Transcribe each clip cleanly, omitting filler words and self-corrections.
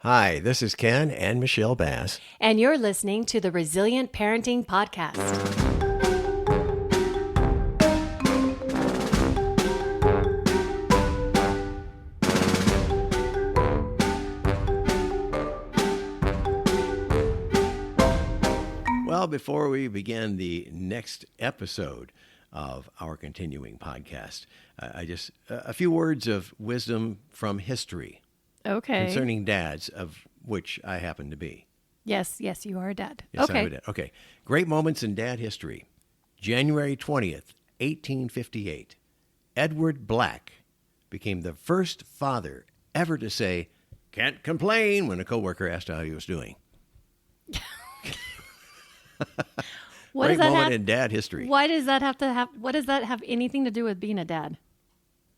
Hi, this is Ken and Michelle Bass. And you're listening to the Resilient Parenting Podcast. Well, before we begin the next episode of our continuing podcast, a few words of wisdom from history. Okay. Concerning dads, of which I happen to be. Yes, you are a dad. Yes, okay. I'm a dad. Okay. Great moments in dad history. January 20th, 1858. Edward Black became the first father ever to say, "Can't complain," when a coworker asked how he was doing. Great moment in dad history. Why does that what does that have anything to do with being a dad?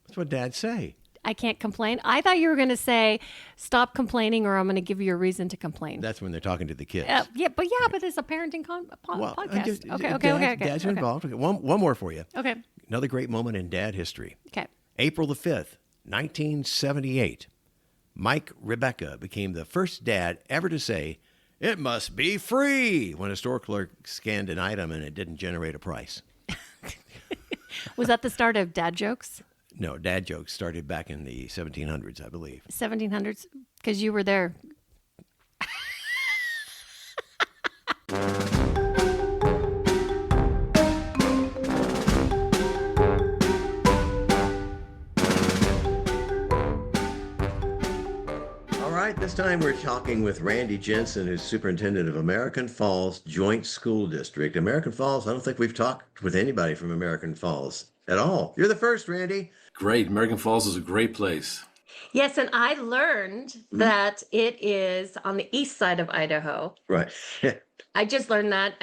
That's what dads say. I can't complain. I thought you were going to say, stop complaining or I'm going to give you a reason to complain. That's when they're talking to the kids. But it's a parenting podcast. Okay. Dads are involved. Okay. One more for you. Okay. Another great moment in dad history. Okay. April the 5th, 1978. Mike Rebecca became the first dad ever to say, "It must be free," when a store clerk scanned an item and it didn't generate a price. Was that the start of dad jokes? No, dad jokes started back in the 1700s, I believe. 1700s? Because you were there. All right, this time we're talking with Randy Jensen, who's superintendent of American Falls Joint School District. American Falls, I don't think we've talked with anybody from American Falls at all. You're the first, Randy. Great. American Falls is a great place. Yes, and I learned that it is on the east side of Idaho. Right. I just learned that.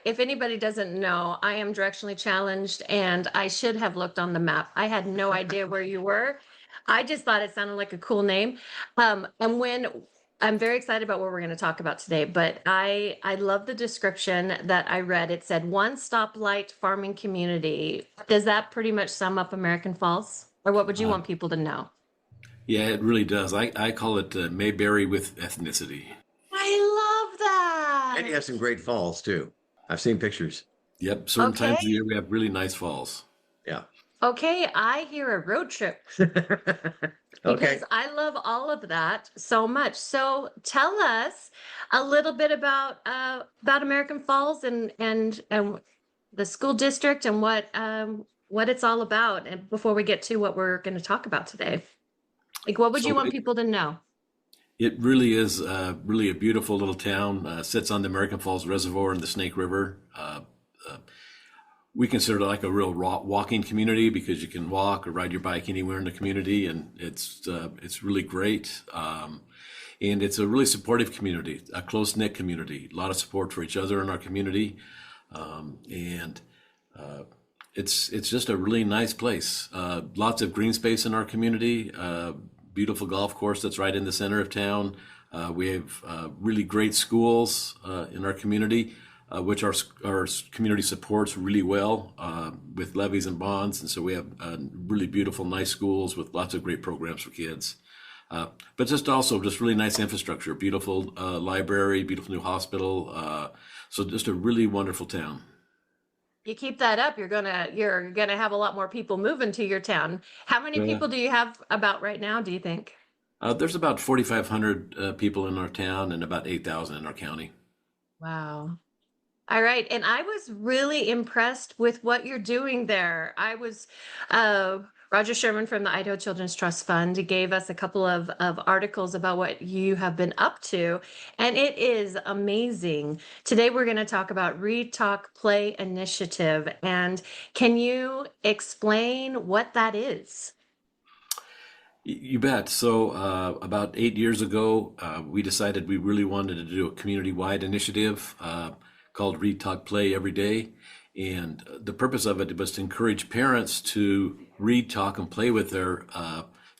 If anybody doesn't know, I am directionally challenged, and I should have looked on the map. I had no idea where you were. I just thought it sounded like a cool name. And when I'm very excited about what we're going to talk about today, but I love the description that I read. It said one stoplight farming community. Does that pretty much sum up American Falls? Or what would you want people to know? Yeah, it really does. I call it Mayberry with ethnicity. I love that. And you have some great falls, too. I've seen pictures. Yep. Certain times of the year we have really nice falls. Yeah. Okay, I hear a road trip. Because I love all of that so much. So tell us a little bit about American Falls and the school district and what it's all about. And before we get to what we're going to talk about today, like what would you want people to know? It really is really a beautiful little town. Sits on the American Falls Reservoir in the Snake River. We consider it like a real walking community because you can walk or ride your bike anywhere in the community, and it's really great. And it's a really supportive community, a close-knit community, a lot of support for each other in our community. It's just a really nice place. Lots of green space in our community, beautiful golf course that's right in the center of town. We have really great schools in our community. Which our community supports really well with levies and bonds. And so we have really beautiful, nice schools with lots of great programs for kids. But just really nice infrastructure, beautiful library, beautiful new hospital. So just a really wonderful town. You keep that up, you're gonna have a lot more people moving to your town. How many people do you have about right now, do you think? There's about 4,500 people in our town and about 8,000 in our county. Wow. All right. And I was really impressed with what you're doing there. I was, Roger Sherman from the Idaho Children's Trust Fund gave us a couple of articles about what you have been up to, and it is amazing. Today, we're going to talk about Read-Talk-Play Initiative. And can you explain what that is? You bet. So about 8 years ago, we decided we really wanted to do a community-wide initiative called Read-Talk-Play Every. And the purpose of it was to encourage parents to read, talk, and play with their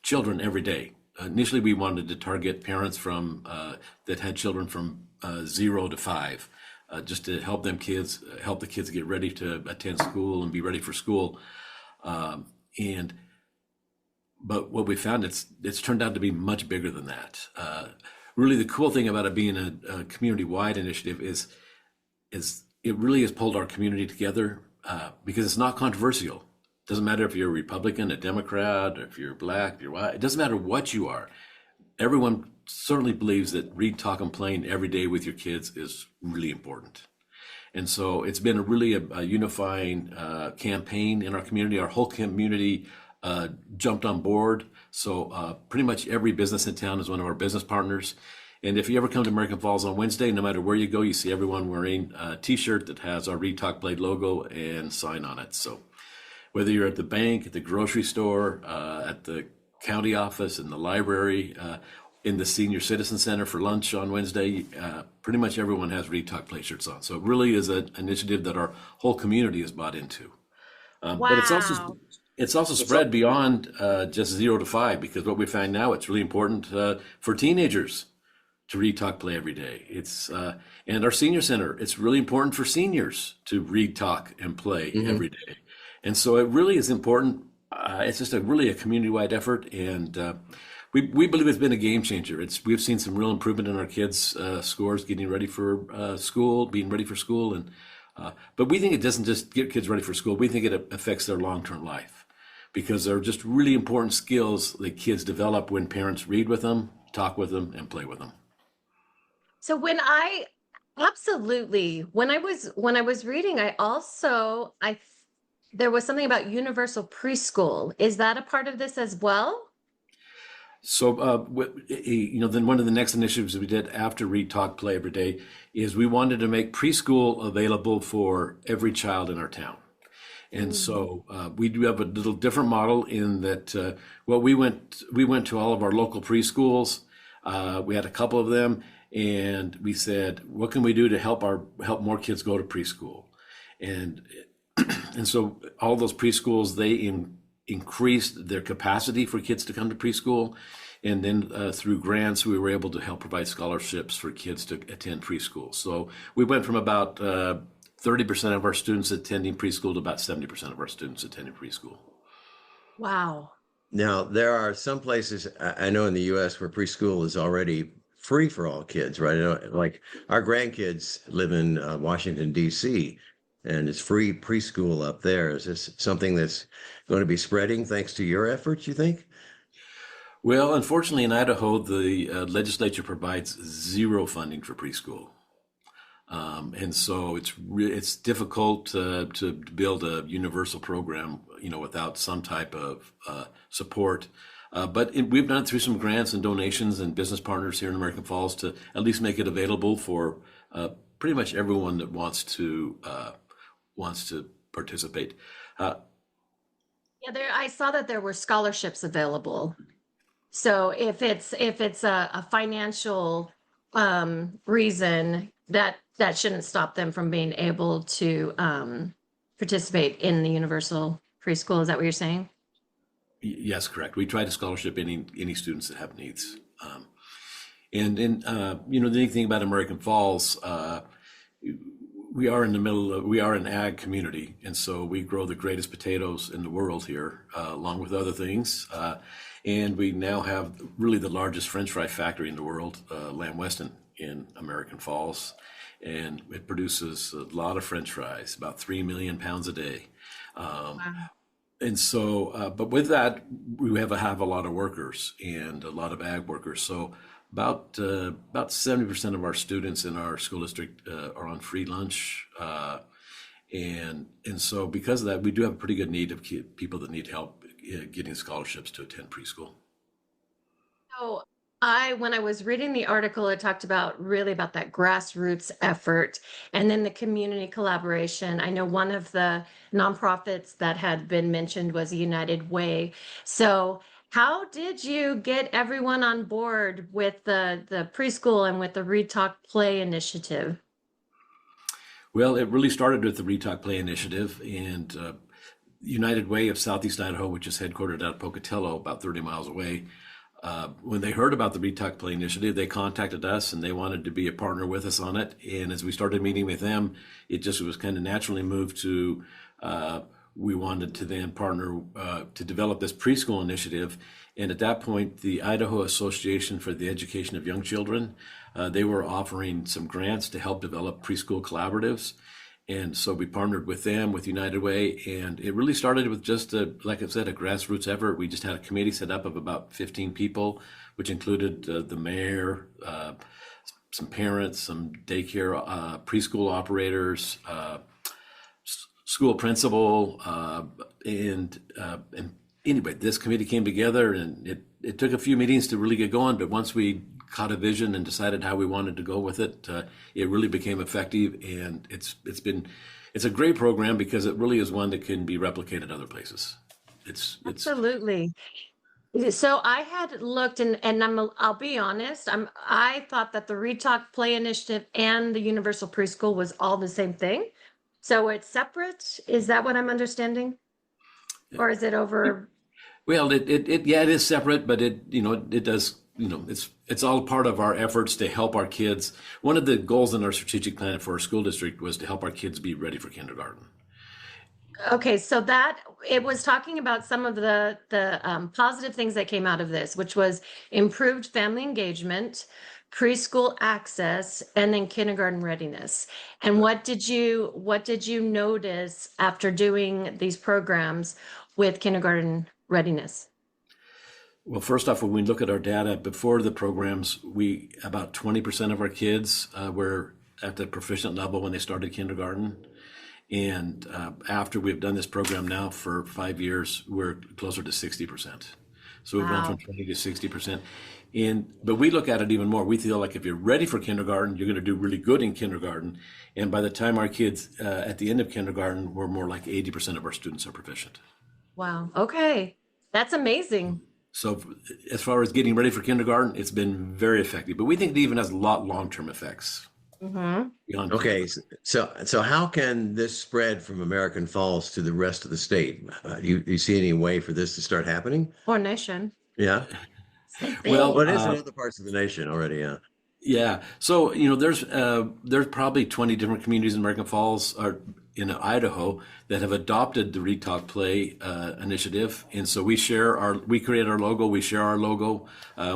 children every day. Initially, we wanted to target parents that had children from 0 to 5, just to help the kids get ready to attend school and be ready for school. And but what we found, it's turned out to be much bigger than that. Really, the cool thing about it being a community-wide initiative is it really has pulled our community together because it's not controversial. It doesn't matter if you're a Republican, a Democrat, or if you're black, if you're white. It doesn't matter what you are. Everyone certainly believes that read, talk, and playing every day with your kids is really important. And so it's been really a unifying campaign in our community. Our whole community jumped on board. So pretty much every business in town is one of our business partners. And if you ever come to American Falls on Wednesday, no matter where you go, you see everyone wearing a t-shirt that has our Read, Talk, Play logo and sign on it. So whether you're at the bank, at the grocery store, at the county office, in the library, in the senior citizen center for lunch on Wednesday, pretty much everyone has Read, Talk, Play shirts on. So it really is an initiative that our whole community is bought into. Wow. But it's also spread beyond just 0 to 5, because what we find now, it's really important for teenagers to read, talk, play every day. It's and our senior center, it's really important for seniors to read, talk, and play every day. And so it really is important. It's just really a community-wide effort, and we believe it's been a game changer. We've seen some real improvement in our kids' scores, getting ready for school, being ready for school, and but we think it doesn't just get kids ready for school. We think it affects their long-term life, because they're just really important skills that kids develop when parents read with them, talk with them, and play with them. So when I was reading, there was something about universal preschool. Is that a part of this as well? So, then one of the next initiatives we did after Read, Talk, Play Every Day is we wanted to make preschool available for every child in our town. And so we do have a little different model in that, we went to all of our local preschools. We had a couple of them, and we said, what can we do to help more kids go to preschool? And so all those preschools, they increased their capacity for kids to come to preschool. And then through grants, we were able to help provide scholarships for kids to attend preschool. So we went from about 30% of our students attending preschool to about 70% of our students attending preschool. Wow. Now, there are some places I know in the U.S. where preschool is already free for all kids, right? Like our grandkids live in Washington, D.C., and it's free preschool up there. Is this something that's going to be spreading thanks to your efforts, you think? Well, unfortunately, in Idaho, the legislature provides zero funding for preschool. And so it's difficult to build a universal program, without some type of support. But we've done it through some grants and donations and business partners here in American Falls to at least make it available for pretty much everyone that wants to participate. I saw that there were scholarships available. So if it's a financial reason, that shouldn't stop them from being able to participate in the universal preschool. Is that what you're saying? Yes, correct. We try to scholarship any students that have needs. The neat thing about American Falls, we are an ag community, and so we grow the greatest potatoes in the world here, along with other things. And we now have really the largest French fry factory in the world, Lamb Weston, in American Falls. And it produces a lot of French fries, about 3 million pounds a day. Wow. And so, but with that, we have a lot of workers and a lot of ag workers. So about 70% of our students in our school district are on free lunch. And so because of that, we do have a pretty good need of people that need help getting scholarships to attend preschool. So when I was reading the article, it talked about that grassroots effort and then the community collaboration. I know one of the nonprofits that had been mentioned was United Way. So how did you get everyone on board with the preschool and with the Read, Talk, Play initiative? Well, it really started with the Read, Talk, Play initiative, and United Way of Southeast Idaho, which is headquartered out of Pocatello, about 30 miles away. When they heard about the Read, Talk, Play initiative, they contacted us and they wanted to be a partner with us on it. And as we started meeting with them, it just was kind of naturally moved to we wanted to then partner to develop this preschool initiative. And at that point, the Idaho Association for the Education of Young Children, they were offering some grants to help develop preschool collaboratives. And so we partnered with them, with United Way, and it really started with just, like I said, a grassroots effort. We just had a committee set up of about 15 people, which included the mayor, some parents, some daycare, preschool operators, school principal, and anyway, this committee came together, and it took a few meetings to really get going. But once we caught a vision and decided how we wanted to go with it, it really became effective, and it's a great program because it really is one that can be replicated other places. It's Absolutely. So I had looked and I'll be honest, I thought that the Read Talk Play Initiative and the Universal Preschool was all the same thing. So it's separate. Is that what I'm understanding? Or is it over? Well, it is separate, but it does, it's all part of our efforts to help our kids. One of the goals in our strategic plan for our school district was to help our kids be ready for kindergarten. Okay, so that it was talking about some of the positive things that came out of this, which was improved family engagement, preschool access, and then kindergarten readiness. And what did you notice after doing these programs with kindergarten readiness? Well, first off, when we look at our data before the programs, about 20% of our kids were at the proficient level when they started kindergarten. And after we've done this program now for 5 years, we're closer to 60%. So we've gone from 20 to 60%. But we look at it even more. We feel like if you're ready for kindergarten, you're going to do really good in kindergarten. And by the time our kids at the end of kindergarten, we're more like 80% of our students are proficient. Wow. Okay. That's amazing. So as far as getting ready for kindergarten, it's been very effective. But we think it even has a lot long-term effects. Mm-hmm. Okay, so how can this spread from American Falls to the rest of the state? Do you see any way for this to start happening? Or nation. Yeah. Well, it is in other parts of the nation already. Yeah. Yeah. So there's probably 20 different communities in American Falls or in Idaho that have adopted the Read Talk Play initiative, and so we create our logo, we share our logo.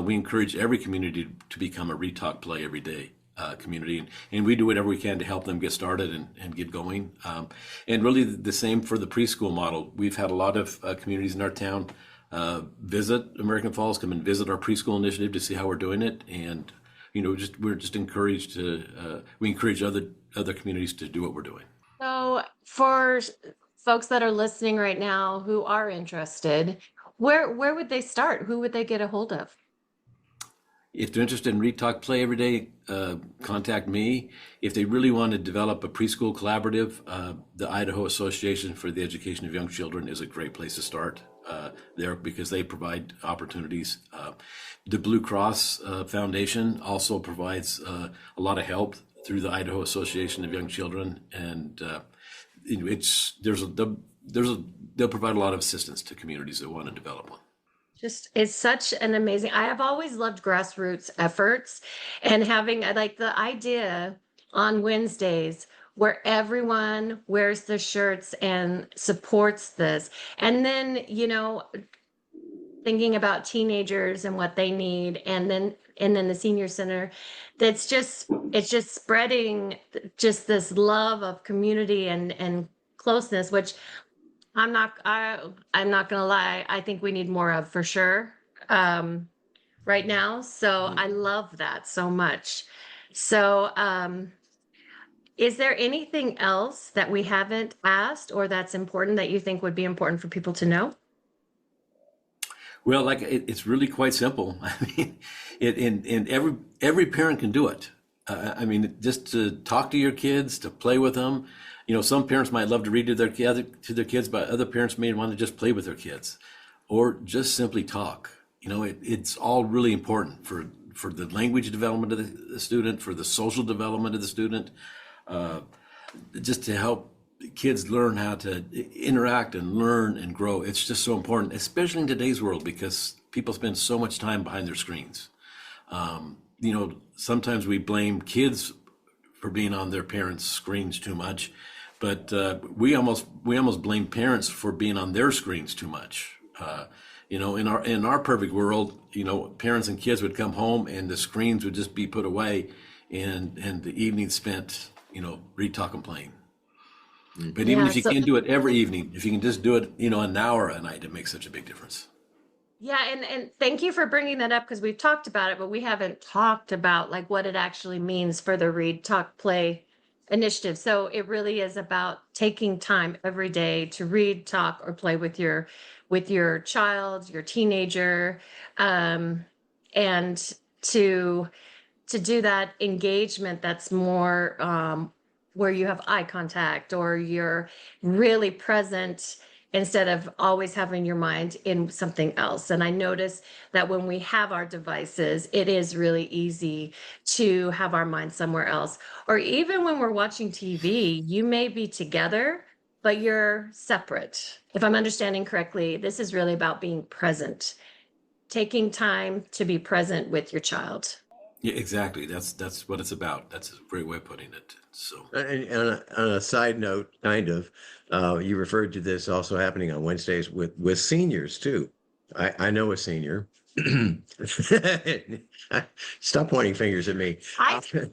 We encourage every community to become a Read Talk Play Every Day community, and we do whatever we can to help them get started and get going. And really the same for the preschool model. We've had a lot of communities in our town visit American Falls, come and visit our preschool initiative to see how we're doing it, and we're just encouraged to we encourage other communities to do what we're doing. So for folks that are listening right now who are interested, where would they start? Who would they get a hold of? If they're interested in Read Talk Play Every Day, contact me. If they really want to develop a preschool collaborative, the Idaho Association for the Education of Young Children is a great place to start there because they provide opportunities. The Blue Cross Foundation also provides a lot of help through the Idaho Association of Young Children, and they'll provide a lot of assistance to communities that want to develop one. It's such an amazing, I have always loved grassroots efforts and having like the idea on Wednesdays where everyone wears the shirts and supports this. And then, thinking about teenagers and what they need, and then the senior center, it's just spreading just this love of community and closeness, which I'm not gonna lie, I think we need more of for sure right now. So I love that so much. So is there anything else that we haven't asked or that's important that you think would be important for people to know? Well, it's really quite simple. I mean, and every parent can do it. Just to talk to your kids, to play with them. Some parents might love to read to their kids, but other parents may want to just play with their kids, or just simply talk. It's all really important for the language development of the student, for the social development of the student, just to help kids learn how to interact and learn and grow. It's just so important, especially in today's world, because people spend so much time behind their screens. Sometimes we blame kids for being on their parents' screens too much, But we almost blame parents for being on their screens too much. In our perfect world, parents and kids would come home and the screens would just be put away, and the evening spent, read, talk, and playing. But even if you can't do it every evening, if you can just do it, an hour a night, it makes such a big difference. Yeah, and thank you for bringing that up, because we've talked about it, but we haven't talked about like what it actually means for the Read, Talk, Play initiative. So it really is about taking time every day to read, talk, or play with your child, your teenager, and to do that engagement that's more where you have eye contact or you're really present instead of always having your mind in something else. And I notice that when we have our devices, it is really easy to have our mind somewhere else. Or even when we're watching TV, you may be together, but you're separate. If I'm understanding correctly, this is really about being present, taking time to be present with your child. Yeah, exactly. That's what it's about. That's a great way of putting it. So, And on a side note, you referred to this also happening on Wednesdays with seniors too. I know a senior. Stop pointing fingers at me.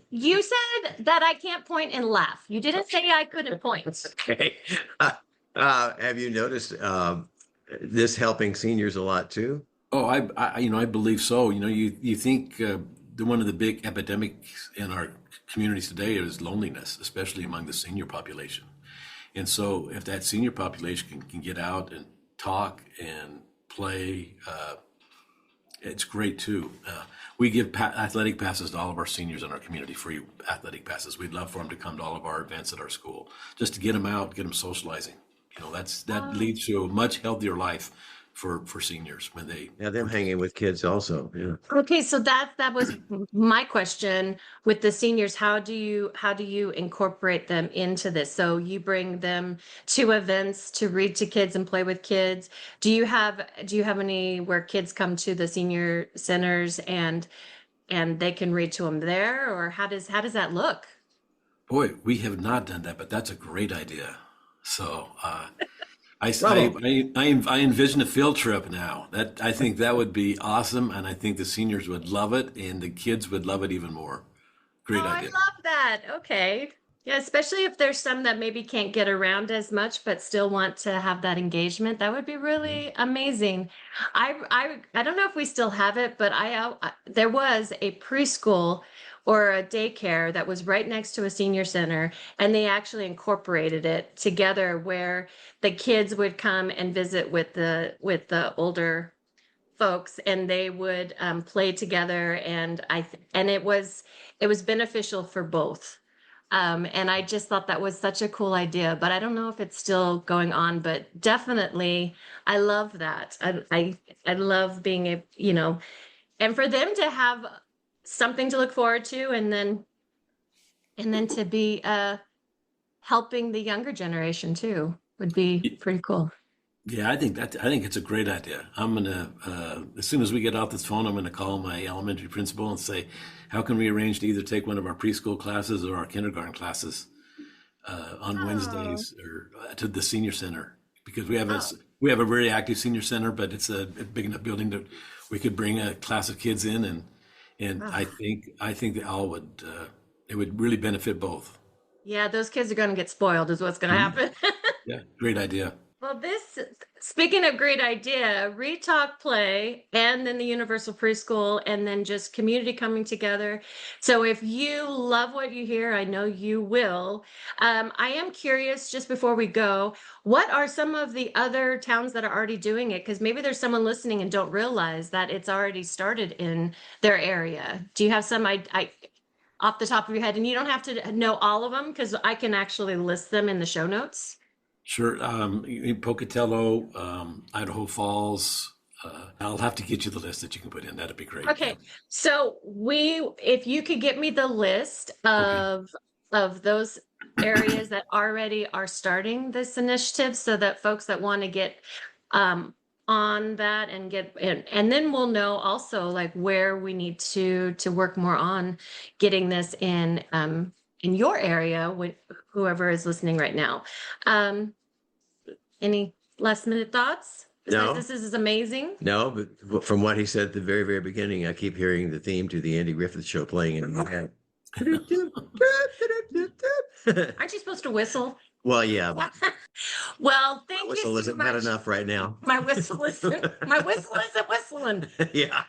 You said that I can't point and laugh. You didn't say I couldn't point. Okay. Have you noticed this helping seniors a lot too? oh, I believe so. You think one of the big epidemics in our communities today is loneliness, especially among the senior population. And so, if that senior population can get out and talk and play, it's great too. We give athletic passes to all of our seniors in our community, free athletic passes. We'd love for them to come to all of our events at our school, just to get them out, get them socializing. That leads to a much healthier life for seniors when they. Yeah, them hanging with kids also. Yeah. Okay, so that was my question with the seniors. How do you incorporate them into this? So you bring them to events to read to kids and play with kids. Do you have any where kids come to the senior centers and they can read to them there, or how does that look? Boy, we have not done that, but that's a great idea. So Bravo. I envision a field trip now. I think that would be awesome, and I think the seniors would love it, and the kids would love it even more. Great Oh, I idea. love that. Okay. Yeah, especially if there's some that maybe can't get around as much, but still want to have that engagement. That would be really amazing. I don't know if we still have it, but there was a preschool or a daycare that was right next to a senior center, and they actually incorporated it together where the kids would come and visit with the older folks, and they would play together, and it was beneficial for both. And I just thought that was such a cool idea, but I don't know if it's still going on, but definitely I love that. I love being and for them to have something to look forward to, and then to be helping the younger generation too would be pretty cool. Yeah, I think it's a great idea. I'm gonna as soon as we get off this phone, I'm gonna call my elementary principal and say, how can we arrange to either take one of our preschool classes or our kindergarten classes on Wednesdays or to the senior center, because we have a very active senior center, but it's a big enough building that we could bring a class of kids in, and I think they all would it would really benefit both. Yeah, those kids are going to get spoiled, is what's going to happen. Yeah, great idea. Well, speaking of great idea, Read, Talk, Play, and then the Universal Preschool, and then just community coming together. So if you love what you hear, I know you will. I am curious, just before we go, what are some of the other towns that are already doing it? Because maybe there's someone listening and don't realize that it's already started in their area. Do you have some off the top of your head? And you don't have to know all of them, because I can actually list them in the show notes. Sure. In Pocatello, Idaho Falls. I'll have to get you the list that you can put in. That'd be great. Okay. So if you could get me the list of those areas that already are starting this initiative, so that folks that want to get on that and then we'll know also like where we need to work more on getting this in in your area, whoever is listening right now. Any last minute thoughts? No. Besides, this is amazing. No, but from what he said at the very, very beginning, I keep hearing the theme to the Andy Griffith Show playing in my head. Aren't you supposed to whistle? Well, yeah, but Well, thank my you whistle so isn't much. bad enough right now. My whistle isn't whistling. Yeah.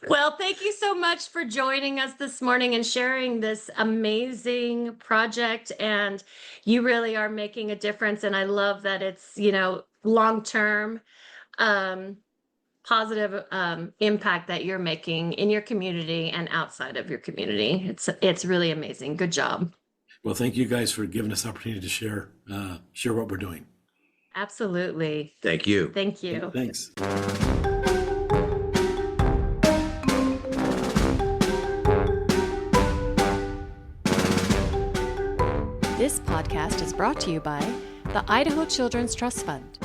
Well, thank you so much for joining us this morning and sharing this amazing project. And you really are making a difference. And I love that it's, long-term, positive impact that you're making in your community and outside of your community. It's really amazing. Good job. Well, thank you guys for giving us the opportunity to share what we're doing. Absolutely. Thank you. Thank you. Thanks. This podcast is brought to you by the Idaho Children's Trust Fund.